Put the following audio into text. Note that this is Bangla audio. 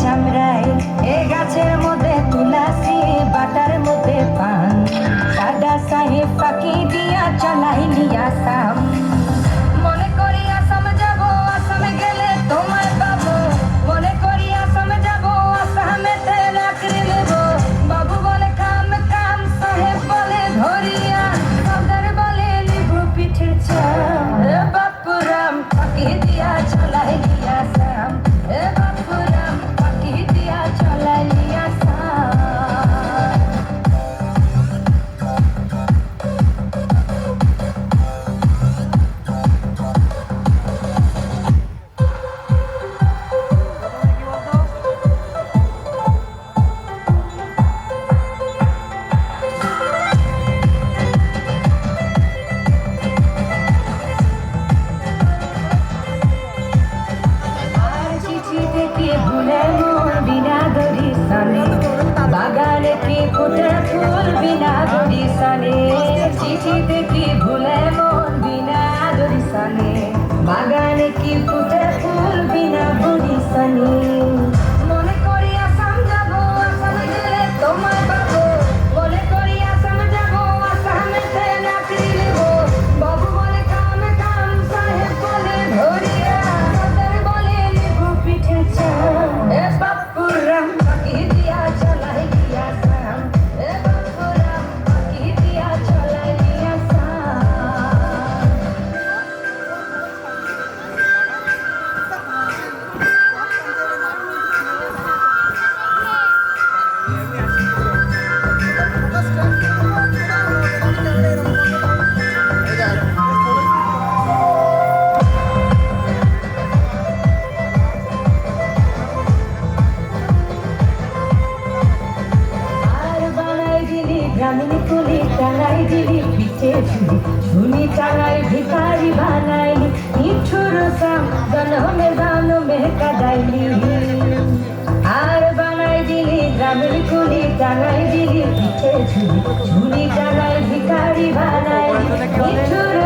চামড়ায় এ গাছের মধ্যে তুলাসি বাটার মধ্যে পান সাদা সাহেব ফাঁকি দিয়া চালাইলি আসাম মনে করি আসাম যাব আসামে গেলে তোমায় পাবো মনে করি আসাম যাব আসামেতে চাকরি নেব বাবু বলে কাম কাম সাহেব বলে ধরিয়া সর্দার বলে লিবু পিঠের চাম এ বাপুরাম ফাঁকি দিয়া চালাইলি আসাম এ বাপুরাম বাগানে কি ফুটে ফুল বিনা দরিশানে চিঠিতে কি ভুলে মন বিনা দরিশানে বাগানে কি ফুটে ফুল বিনা দরিশানে মনে করি আসাম যাব আসামে গেলে তোমায় পাবো মনে করি আসাম যাব আসামেতে চাকরি নেব বাবু বলে কাম কাম সাহেব বলে ধরিয়া সর্দার বলে লিবু পিঠে চাম এ বাপুরাম ফাঁকি দিয়া চালাইলি আসাম এ বাপুরাম ফাঁকি দিয়া চালাইলি আসাম গ্রামীণ কুলি টাঙাই দিলি পিঠে ঝুলি ঝুলি টাঙাই ভিখারি বানাইলি নিঠুর সাম জনমে কাদাইলি আর বানাই দিলি গ্রামীণ কুলি টাঙাই দিলি পিঠে ঝুলি ঝুলি টাঙাই ভিখারি বানাইলি নিঠুর